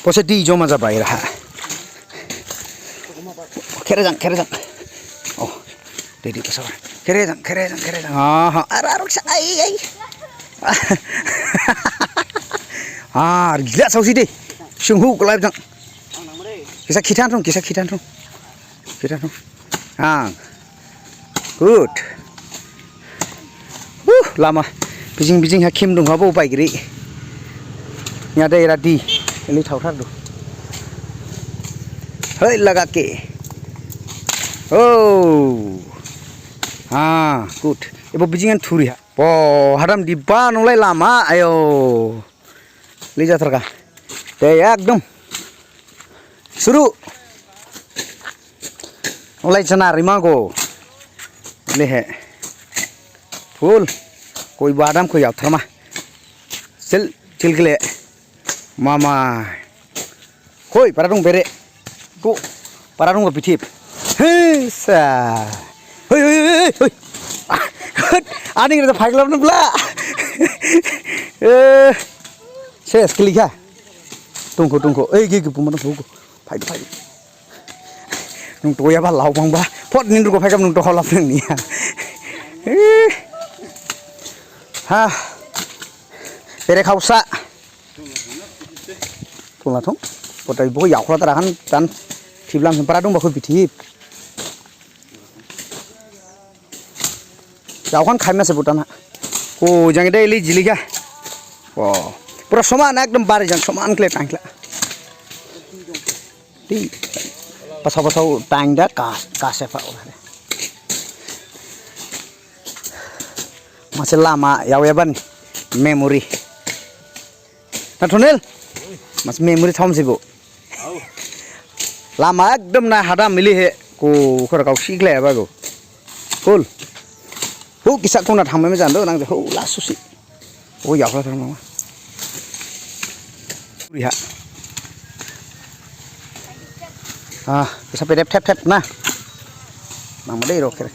pose di joma jabai raha kerejang oh dedi pesawat kerejang ah arok sa ai gila sausi deh sunghu kelai jang kisah khitan rong good lama bijing hakim dong apa upai giri nyada iradi ini thau do hei laga ke oh good ibu bijingan thuri ha hadam diba nolai lama ayo lihat terka ekdom suruh mulai cenar rimago lehe full koi badam koi out therma chil gele mama koi paradung bere go paradung go pitip hei sa hoi ani kita phaglam na bla ses klik ha tunggu ge pumana tunggu phai nung to ya ba lau bang ba phot nin ru ko phai kam nung to holap nang ni ha pere khausa tungla thong potai bo yaw khla tara han tan thiblam sem para dong ba khoi bithip yaw khan khaima se butana ko jang dei li jilika pura saman ekdom bare jang saman kle tangla ti pasau tang da ka sefa masih lama ya ban memori nathonel mas memori thom sibo lama ekdom na hada mili he ko khora kau sikle ba go cool hu kisa ko na tham me jan do nang ho la susi o ya khla thang ma riha bisa pedep tep nah mang dei ro kere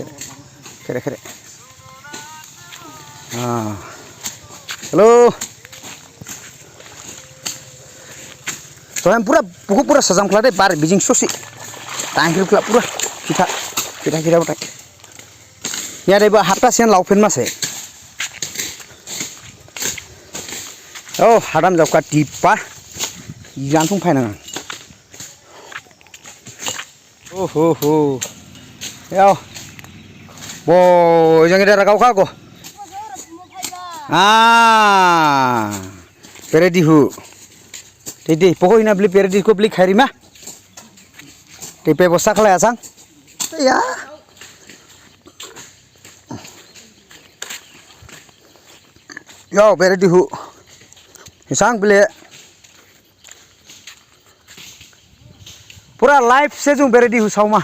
halo so em pura sajam khla dei bar bijing sosi tangkil khla pura kita batai ya dei ba hapta sian laufen mase oh hadam jauka tipa jantung phainang oh yo boy jangan darah kau kago peredihu dede pokok ina beli peredi ko beli khairi mah tipe bosak lah asang ya yo peredihu isang beli पूरा लाइफ से जो बेरेडी हुसाउमा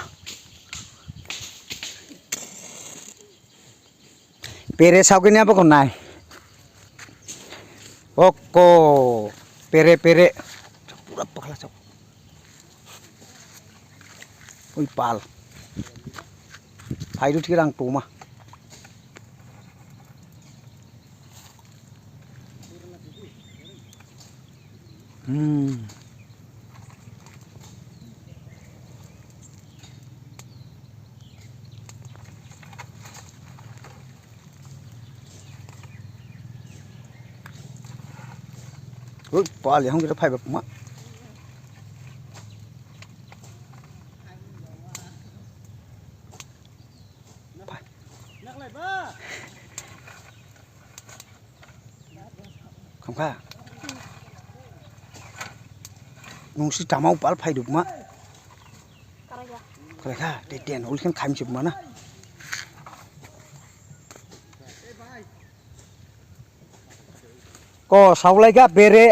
पेरे साउके न्या पको नाय ओको पेरे पूरा पखला साउ ओइ पाल फाइदु ठीक रां टोमा पाल yang kita fiber mak không kha nung si tamau pal fiber mak kare kha de den ul kan khaim chip mana ko saulai ka bere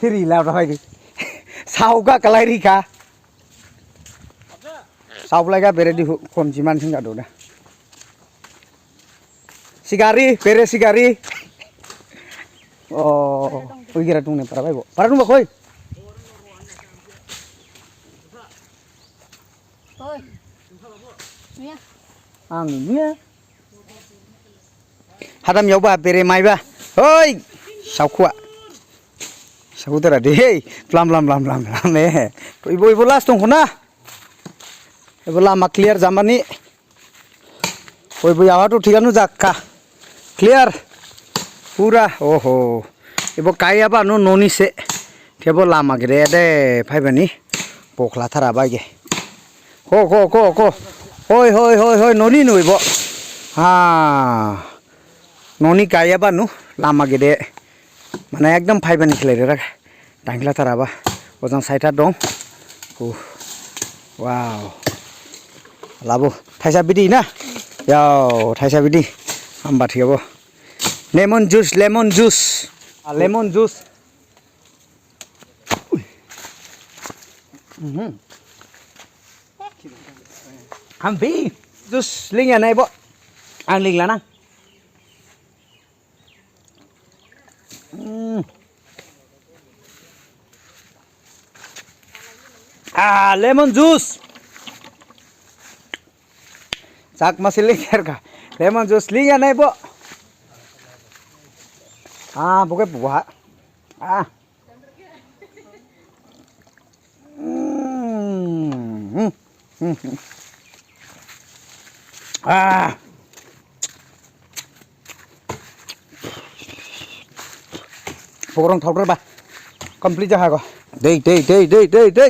thiri la ra phai sau ka kalai ri ka saulai ka bere di khom jiman sing ka do na sigari bere sigari oh oi gira tung ne para bai bo para tung ba khoi ang ni hadam yoba bere mai ba hoi सावखुआ सावखुदरा दे प्लाम ए इबो लास्ट दंखौ ना इबो लामा क्लियार जामानि बयबो आवाथ' थिगानो जाखा क्लियार पूरा ओहो इबो कायाबा न'नि से थेवबो लामा गिरे दे फाइबानि बख्लाथारा बायगे को हय न'नि नुइबो हा न'नि कायाबा नु लामा गिरे माने एकदम फाइबानि खिलायदोरा दांख्लाथाराबा ओजों साइडआ दं वाव लाबो थाइसा बिदि ना याव थाइसा बिदि होमबा थिगाबो लेमन जुस हामफि जुस लिंया नायबो आं लिंलाना lemon juice Sak masih linger ka. Lemon juice linger na ibo. Bukan buah. Pokoknya thau terba. Complete jaha ko. Dei,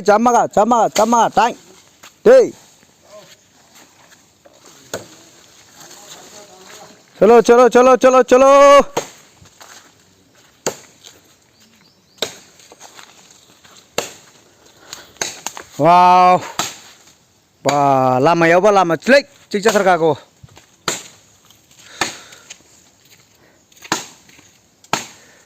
chamaga, tang. Dei. चलो वाव लामायावबा लामा चिक जाथारखागौ